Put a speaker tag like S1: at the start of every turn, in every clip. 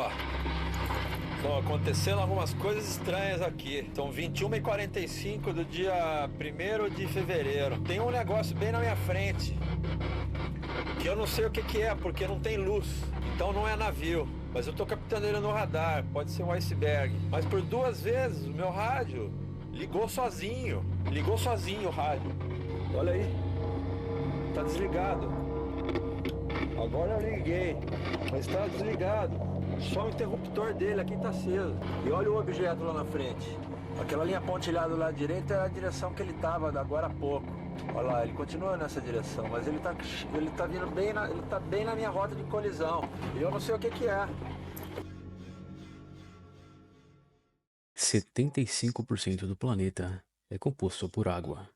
S1: Ó, estão acontecendo algumas coisas estranhas aqui. São 21h45 do dia 1º de fevereiro. Tem um negócio bem na minha frente, que eu não sei o que é, porque não tem luz. Então não é navio, mas eu tô captando ele no radar. Pode ser um iceberg. Mas por 2 vezes o meu rádio ligou sozinho. Ligou sozinho o rádio. Olha aí, tá desligado. Agora eu liguei, mas tá desligado. Só o interruptor dele aqui tá aceso. E olha o objeto lá na frente. Aquela linha pontilhada do lado direito é a direção que ele tava agora há pouco. Olha lá, ele continua nessa direção, mas ele tá vindo bem ele tá bem na minha rota de colisão. E eu não sei o que é.
S2: 75% do planeta é composto por água.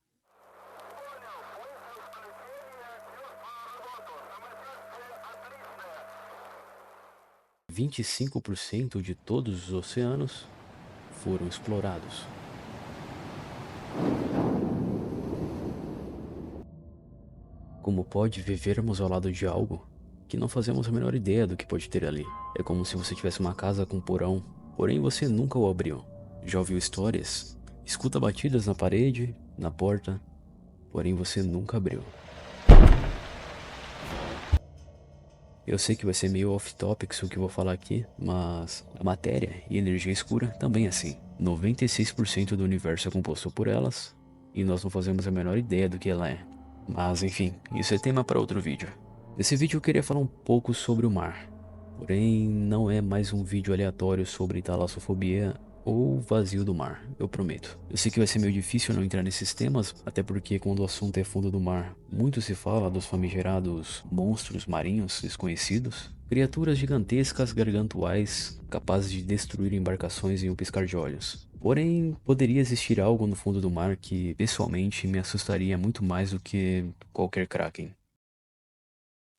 S2: E 25% de todos os oceanos foram explorados. Como pode vivermos ao lado de algo que não fazemos a menor ideia do que pode ter ali? É como se você tivesse uma casa com um porão, porém você nunca o abriu. Já ouviu histórias? Escuta batidas na parede, na porta, porém você nunca abriu. Eu sei que vai ser meio off-topics o que eu vou falar aqui, mas a matéria e energia escura também é assim. 96% do universo é composto por elas, e nós não fazemos a menor ideia do que ela é. Mas enfim, isso é tema para outro vídeo. Nesse vídeo eu queria falar um pouco sobre o mar. Porém, não é mais um vídeo aleatório sobre talassofobia ou vazio do mar, eu prometo. Eu sei que vai ser meio difícil não entrar nesses temas, até porque quando o assunto é fundo do mar, muito se fala dos famigerados monstros marinhos desconhecidos, criaturas gigantescas gargantuais capazes de destruir embarcações em um piscar de olhos. Porém, poderia existir algo no fundo do mar que, pessoalmente, me assustaria muito mais do que qualquer kraken.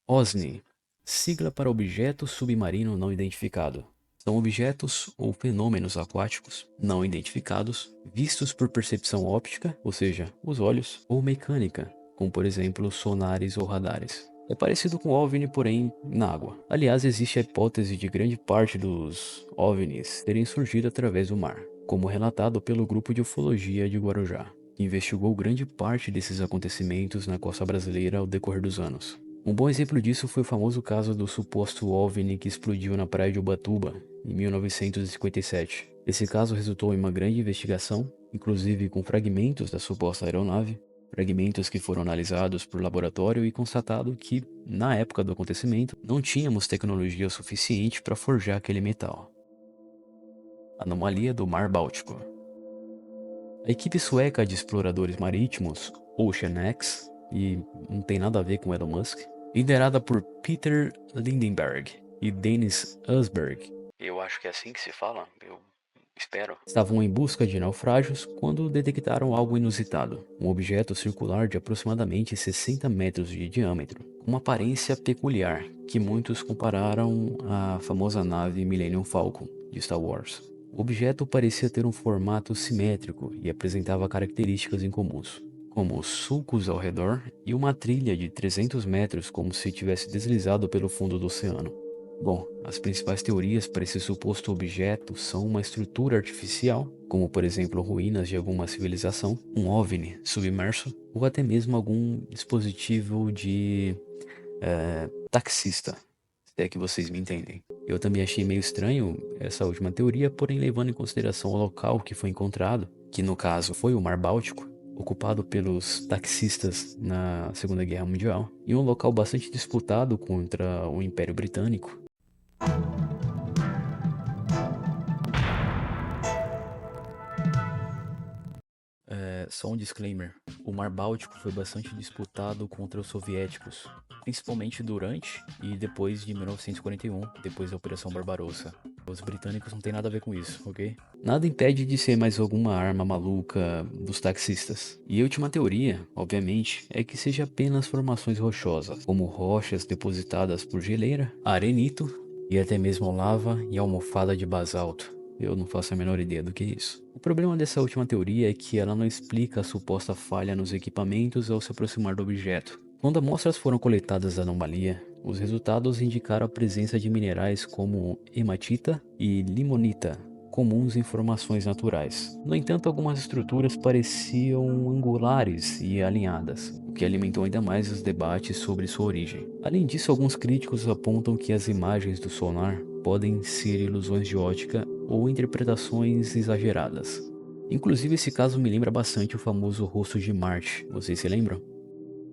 S2: OSNI, sigla para Objeto Submarino Não Identificado. São objetos ou fenômenos aquáticos não identificados, vistos por percepção óptica, ou seja, os olhos, ou mecânica, como por exemplo sonares ou radares. É parecido com OVNI, porém na água. Aliás, existe a hipótese de grande parte dos OVNIs terem surgido através do mar, como relatado pelo Grupo de Ufologia de Guarujá, que investigou grande parte desses acontecimentos na costa brasileira ao decorrer dos anos. Um bom exemplo disso foi o famoso caso do suposto OVNI que explodiu na praia de Ubatuba, em 1957. Esse caso resultou em uma grande investigação, inclusive com fragmentos da suposta aeronave, fragmentos que foram analisados por laboratório e constatado que, na época do acontecimento, não tínhamos tecnologia suficiente para forjar aquele metal. Anomalia do Mar Báltico. A equipe sueca de exploradores marítimos, OceanX, e não tem nada a ver com Elon Musk, liderada por Peter Lindenberg e Dennis Ellsberg, eu acho que é assim que se fala, eu espero, estavam em busca de naufrágios quando detectaram algo inusitado, um objeto circular de aproximadamente 60 metros de diâmetro, com uma aparência peculiar que muitos compararam à famosa nave Millennium Falcon de Star Wars. O objeto parecia ter um formato simétrico e apresentava características incomuns, como sulcos ao redor e uma trilha de 300 metros como se tivesse deslizado pelo fundo do oceano. Bom, as principais teorias para esse suposto objeto são uma estrutura artificial, como por exemplo ruínas de alguma civilização, um OVNI submerso, ou até mesmo algum dispositivo de taxista, se é que vocês me entendem. Eu também achei meio estranho essa última teoria, porém levando em consideração o local que foi encontrado, que no caso foi o Mar Báltico, ocupado pelos taxistas na Segunda Guerra Mundial, e um local bastante disputado contra o Império Britânico. Só um disclaimer, o Mar Báltico foi bastante disputado contra os soviéticos, principalmente durante e depois de 1941, depois da Operação Barbarossa. Os britânicos não tem nada a ver com isso, ok? Nada impede de ser mais alguma arma maluca dos taxistas. E a última teoria, obviamente, é que seja apenas formações rochosas, como rochas depositadas por geleira, arenito e até mesmo lava e almofada de basalto. Eu não faço a menor ideia do que é isso. O problema dessa última teoria é que ela não explica a suposta falha nos equipamentos ao se aproximar do objeto. Quando amostras foram coletadas da anomalia, Os resultados indicaram a presença de minerais como hematita e limonita, comuns em formações naturais. No entanto, algumas estruturas pareciam angulares e alinhadas, o que alimentou ainda mais os debates sobre sua origem. Além disso, alguns críticos apontam que as imagens do sonar podem ser ilusões de ótica ou interpretações exageradas. Inclusive, esse caso me lembra bastante o famoso rosto de Marte, vocês se lembram?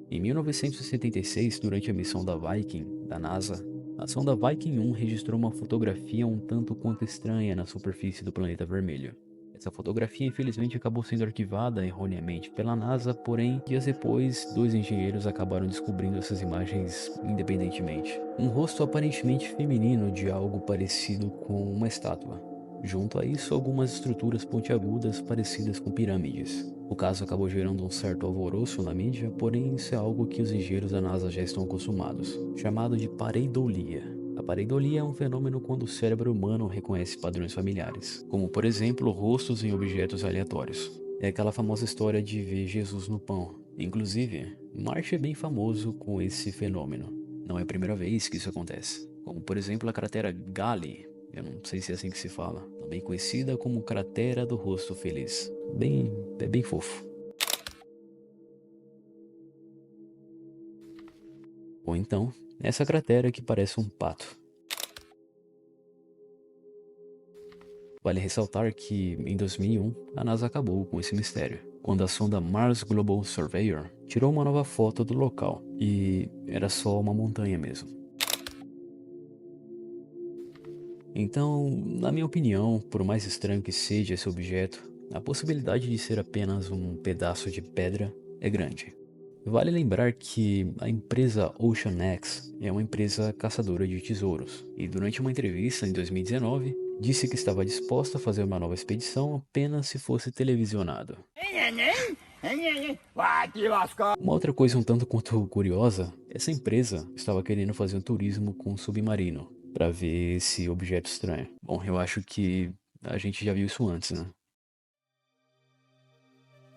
S2: Em 1976, durante a missão da Viking, da NASA, a sonda Viking 1 registrou uma fotografia um tanto quanto estranha na superfície do planeta vermelho. Essa fotografia infelizmente acabou sendo arquivada erroneamente pela NASA, porém, dias depois, dois engenheiros acabaram descobrindo essas imagens independentemente. Um rosto aparentemente feminino de algo parecido com uma estátua. Junto a isso, algumas estruturas pontiagudas parecidas com pirâmides. O caso acabou gerando um certo alvoroço na mídia, porém isso é algo que os engenheiros da NASA já estão acostumados, chamado de pareidolia. A pareidolia é um fenômeno quando o cérebro humano reconhece padrões familiares, como por exemplo rostos em objetos aleatórios. É aquela famosa história de ver Jesus no pão. Inclusive, Marte é bem famoso com esse fenômeno. Não é a primeira vez que isso acontece, como por exemplo a cratera Gali. Eu não sei se é assim que se fala, também conhecida como cratera do rosto feliz. É bem fofo. Ou então, essa cratera que parece um pato. Vale ressaltar que, em 2001, a NASA acabou com esse mistério, quando a sonda Mars Global Surveyor tirou uma nova foto do local, e era só uma montanha mesmo. Então, na minha opinião, por mais estranho que seja esse objeto, a possibilidade de ser apenas um pedaço de pedra é grande. Vale lembrar que a empresa OceanX é uma empresa caçadora de tesouros, e durante uma entrevista em 2019, disse que estava disposta a fazer uma nova expedição apenas se fosse televisionado. Uma outra coisa um tanto quanto curiosa, essa empresa estava querendo fazer um turismo com um submarino, para ver esse objeto estranho. Bom, eu acho que a gente já viu isso antes, né?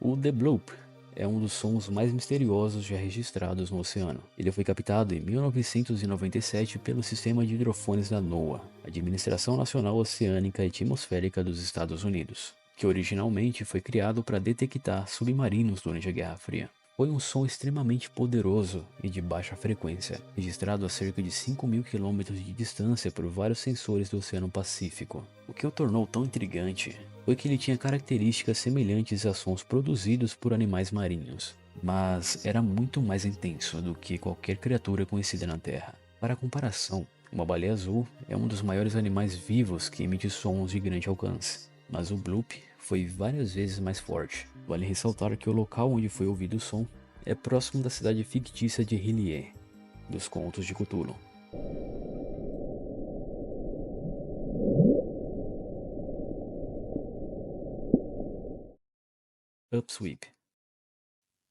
S2: O The Bloop é um dos sons mais misteriosos já registrados no oceano. Ele foi captado em 1997 pelo sistema de hidrofones da NOAA, Administração Nacional Oceânica e Atmosférica dos Estados Unidos, que originalmente foi criado para detectar submarinos durante a Guerra Fria. Foi um som extremamente poderoso e de baixa frequência, registrado a cerca de 5.000 km de distância por vários sensores do Oceano Pacífico. O que o tornou tão intrigante foi que ele tinha características semelhantes a sons produzidos por animais marinhos, mas era muito mais intenso do que qualquer criatura conhecida na Terra. Para comparação, uma baleia azul é um dos maiores animais vivos que emite sons de grande alcance, mas o bloop foi várias vezes mais forte. Vale ressaltar que o local onde foi ouvido o som é próximo da cidade fictícia de Hylie, dos contos de Cthulhu. Upsweep.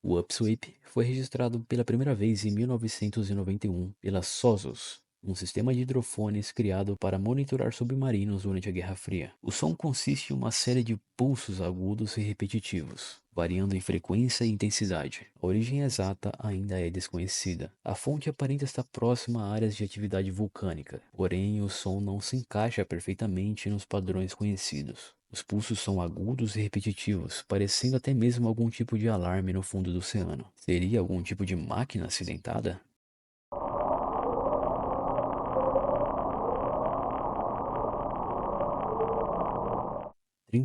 S2: O Upsweep foi registrado pela primeira vez em 1991 pela SOSUS, um sistema de hidrofones criado para monitorar submarinos durante a Guerra Fria. O som consiste em uma série de pulsos agudos e repetitivos, variando em frequência e intensidade. A origem exata ainda é desconhecida. A fonte aparenta estar próxima a áreas de atividade vulcânica, porém o som não se encaixa perfeitamente nos padrões conhecidos. Os pulsos são agudos e repetitivos, parecendo até mesmo algum tipo de alarme no fundo do oceano. Seria algum tipo de máquina acidentada?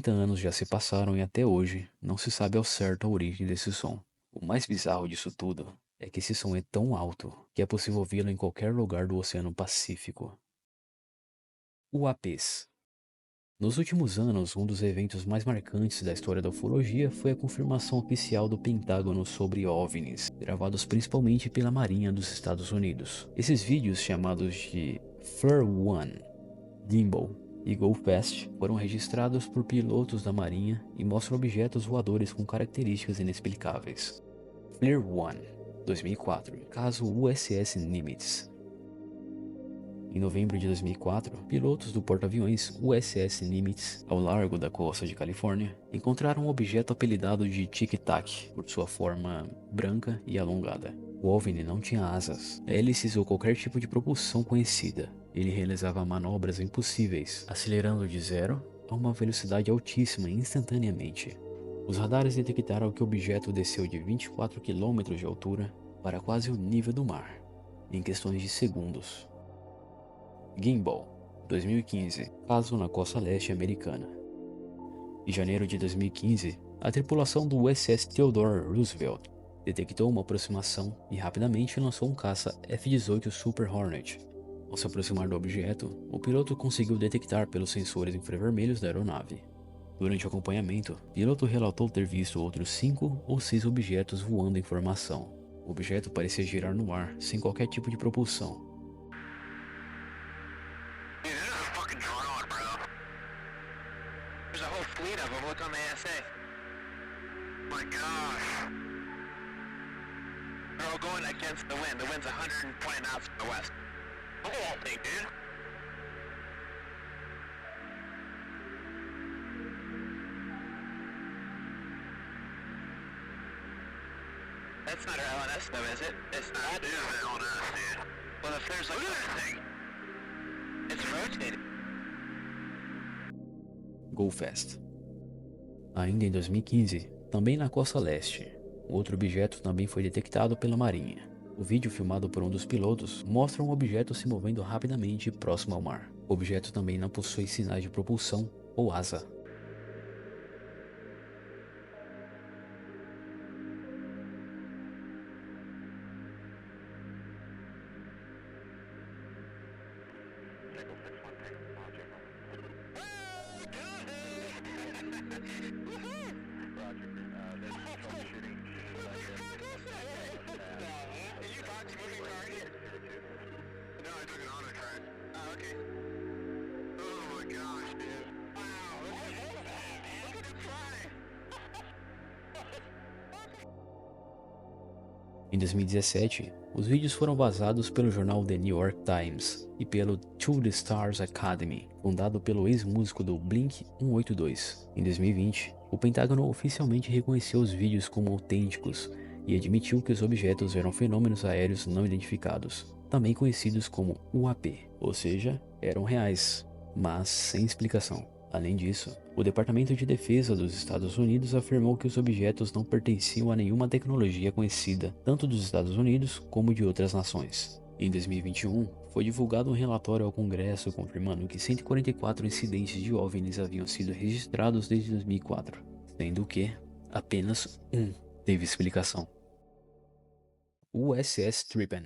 S2: Anos já se passaram e até hoje não se sabe ao certo a origem desse som. O mais bizarro disso tudo é que esse som é tão alto que é possível ouvi-lo em qualquer lugar do Oceano Pacífico. UAPs. Nos últimos anos, um dos eventos mais marcantes da história da ufologia foi a confirmação oficial do Pentágono sobre OVNIs, gravados principalmente pela Marinha dos Estados Unidos. Esses vídeos, chamados de Flare 1, Gimbal e Go Fast, foram registrados por pilotos da Marinha e mostram objetos voadores com características inexplicáveis. Flare 1, 2004, caso USS Nimitz. Em novembro de 2004, pilotos do porta-aviões USS Nimitz, ao largo da costa de Califórnia, encontraram um objeto apelidado de Tic Tac por sua forma branca e alongada. O OVNI não tinha asas, hélices ou qualquer tipo de propulsão conhecida. Ele realizava manobras impossíveis, acelerando de 0 a uma velocidade altíssima instantaneamente. Os radares detectaram que o objeto desceu de 24 km de altura para quase o nível do mar, em questões de segundos. Gimbal, 2015, caso na costa leste americana. Em janeiro de 2015, a tripulação do USS Theodore Roosevelt detectou uma aproximação e rapidamente lançou um caça F-18 Super Hornet. Ao se aproximar do objeto, o piloto conseguiu detectar pelos sensores infravermelhos da aeronave. Durante o acompanhamento, o piloto relatou ter visto outros 5 ou 6 objetos voando em formação. O objeto parecia girar no ar, sem qualquer tipo de propulsão.
S3: Going against the wind. The wind's 120 knots from the west. Look at that thing, dude. That's not our LNS though, is it? It's not. That is LNS, dude. Well, if there's like... Look at that thing. It's rotating.
S2: GoFast. Ainda em 2015, também na costa leste, outro objeto também foi detectado pela Marinha. O vídeo filmado por um dos pilotos mostra um objeto se movendo rapidamente próximo ao mar. O objeto também não possui sinais de propulsão ou asa. Em 2017, os vídeos foram vazados pelo jornal The New York Times e pelo To The Stars Academy, fundado pelo ex-músico do Blink-182. Em 2020, o Pentágono oficialmente reconheceu os vídeos como autênticos e admitiu que os objetos eram fenômenos aéreos não identificados, também conhecidos como UAP, ou seja, eram reais, mas sem explicação. Além disso, o Departamento de Defesa dos Estados Unidos afirmou que os objetos não pertenciam a nenhuma tecnologia conhecida, tanto dos Estados Unidos como de outras nações. Em 2021, foi divulgado um relatório ao Congresso confirmando que 144 incidentes de OVNIs haviam sido registrados desde 2004, sendo que apenas um teve explicação. USS Triton.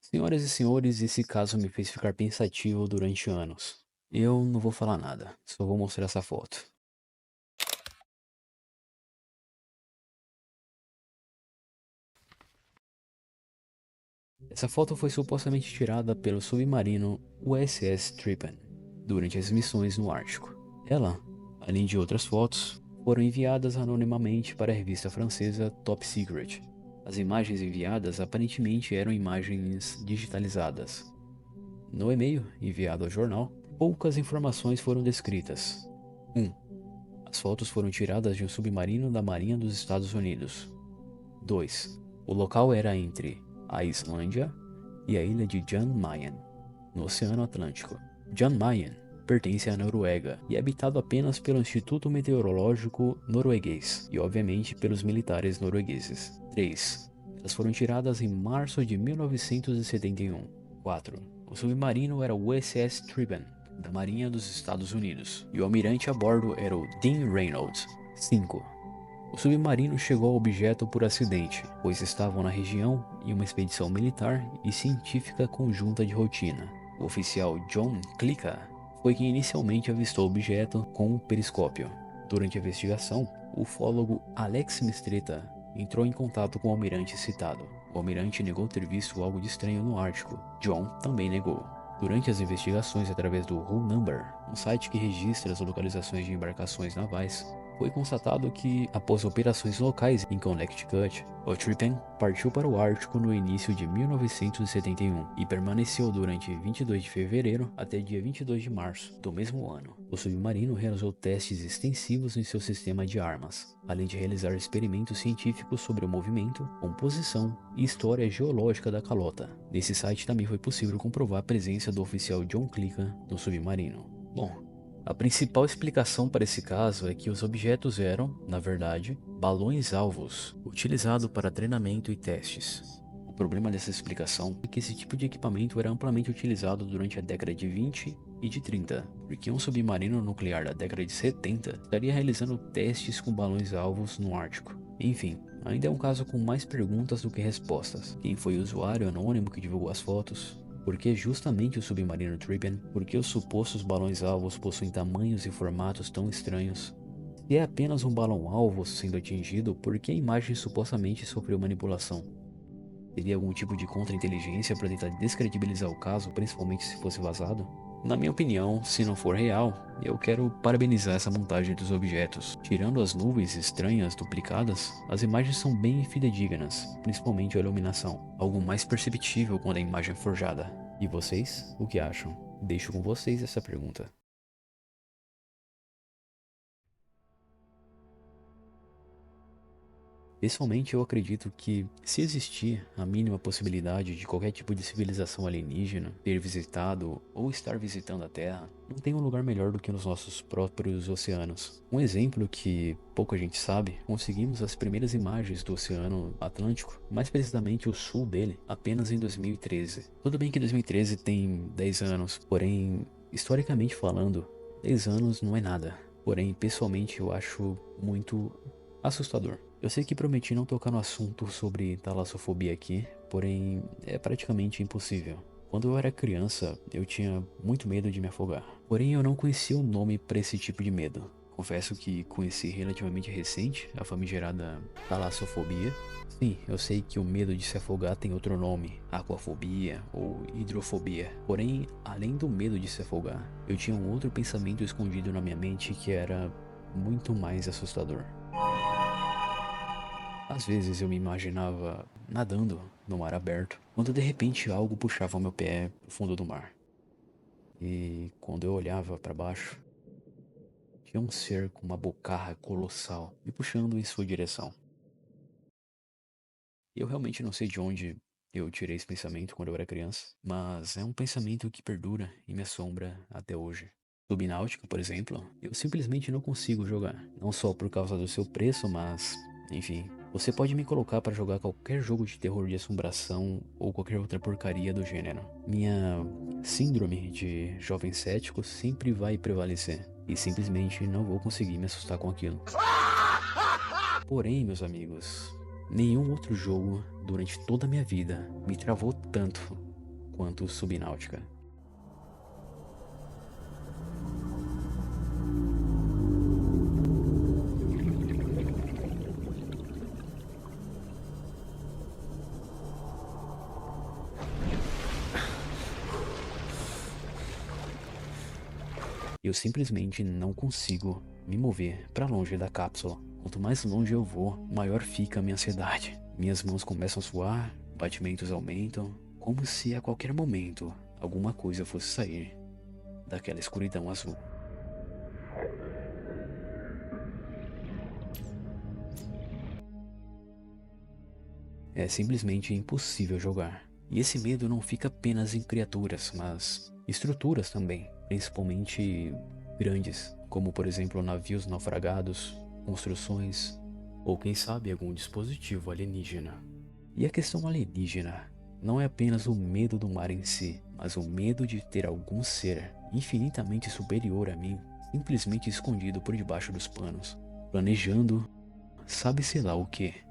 S2: Senhoras e senhores, esse caso me fez ficar pensativo durante anos. Eu não vou falar nada, só vou mostrar essa foto. Essa foto foi supostamente tirada pelo submarino USS Triton durante as missões no Ártico. Ela, além de outras fotos, foram enviadas anonimamente para a revista francesa Top Secret. As imagens enviadas aparentemente eram imagens digitalizadas. No e-mail enviado ao jornal, poucas informações foram descritas. 1. As fotos foram tiradas de um submarino da Marinha dos Estados Unidos. 2. O local era entre a Islândia e a ilha de Jan Mayen, no Oceano Atlântico. Jan Mayen pertence à Noruega e é habitado apenas pelo Instituto Meteorológico Norueguês e, obviamente, pelos militares noruegueses. 3. Elas foram tiradas em março de 1971. 4. O submarino era o USS Triton, da Marinha dos Estados Unidos, e o almirante a bordo era o Dean Reynolds. 5. O submarino chegou ao objeto por acidente, pois estavam na região em uma expedição militar e científica conjunta de rotina. O oficial John Clicker foi quem inicialmente avistou o objeto com um periscópio. Durante a investigação, o ufólogo Alex Mistretta entrou em contato com o almirante citado. O almirante negou ter visto algo de estranho no Ártico. John também negou. Durante as investigações através do Hull Number, um site que registra as localizações de embarcações navais, Foi constatado que, após operações locais em Connecticut, o Tripen partiu para o Ártico no início de 1971 e permaneceu durante 22 de fevereiro até dia 22 de março do mesmo ano. O submarino realizou testes extensivos em seu sistema de armas, além de realizar experimentos científicos sobre o movimento, composição e história geológica da calota. Nesse site também foi possível comprovar a presença do oficial John Clickan no submarino. Bom, a principal explicação para esse caso é que os objetos eram, na verdade, balões-alvos, utilizados para treinamento e testes. O problema dessa explicação é que esse tipo de equipamento era amplamente utilizado durante a década de 20 e de 30, porque um submarino nuclear da década de 70 estaria realizando testes com balões-alvos no Ártico. Enfim, ainda é um caso com mais perguntas do que respostas. Quem foi o usuário anônimo que divulgou as fotos? Por que justamente o submarino Tripen? Por que os supostos balões-alvos possuem tamanhos e formatos tão estranhos? Se é apenas um balão-alvo sendo atingido, por que a imagem supostamente sofreu manipulação? Teria algum tipo de contra-inteligência para tentar descredibilizar o caso, principalmente se fosse vazado? Na minha opinião, se não for real, eu quero parabenizar essa montagem dos objetos. Tirando as nuvens estranhas duplicadas, as imagens são bem fidedignas, principalmente a iluminação, algo mais perceptível quando a imagem é forjada. E vocês, o que acham? Deixo com vocês essa pergunta. Pessoalmente, eu acredito que, se existir a mínima possibilidade de qualquer tipo de civilização alienígena ter visitado ou estar visitando a Terra, não tem um lugar melhor do que nos nossos próprios oceanos. Um exemplo que pouca gente sabe, conseguimos as primeiras imagens do Oceano Atlântico, mais precisamente o sul dele, apenas em 2013. Tudo bem que 2013 tem 10 anos, porém, historicamente falando, 10 anos não é nada. Porém, pessoalmente, eu acho muito assustador. Eu sei que prometi não tocar no assunto sobre talassofobia aqui, porém é praticamente impossível. Quando eu era criança, eu tinha muito medo de me afogar. Porém, eu não conhecia o nome para esse tipo de medo. Confesso que conheci relativamente recente a famigerada talassofobia. Sim, eu sei que o medo de se afogar tem outro nome, aquafobia ou hidrofobia. Porém, além do medo de se afogar, eu tinha um outro pensamento escondido na minha mente que era muito mais assustador. Às vezes eu me imaginava nadando no mar aberto, quando de repente algo puxava meu pé pro fundo do mar. E quando eu olhava para baixo, tinha um ser com uma bocarra colossal me puxando em sua direção. Eu realmente não sei de onde eu tirei esse pensamento quando eu era criança, mas é um pensamento que perdura e me assombra até hoje. Subnáutica, por exemplo, eu simplesmente não consigo jogar. Não só por causa do seu preço, mas, enfim, você pode me colocar para jogar qualquer jogo de terror de assombração ou qualquer outra porcaria do gênero. Minha síndrome de jovem cético sempre vai prevalecer e simplesmente não vou conseguir me assustar com aquilo. Porém, meus amigos, nenhum outro jogo durante toda a minha vida me travou tanto quanto o Subnáutica. Eu simplesmente não consigo me mover para longe da cápsula. Quanto mais longe eu vou, maior fica a minha ansiedade. Minhas mãos começam a suar, batimentos aumentam, como se a qualquer momento alguma coisa fosse sair daquela escuridão azul. É simplesmente impossível jogar. E esse medo não fica apenas em criaturas, mas estruturas também, principalmente grandes, como por exemplo navios naufragados, construções, ou quem sabe algum dispositivo alienígena. E a questão alienígena não é apenas o medo do mar em si, mas o medo de ter algum ser infinitamente superior a mim, simplesmente escondido por debaixo dos panos, planejando sabe-se lá o que.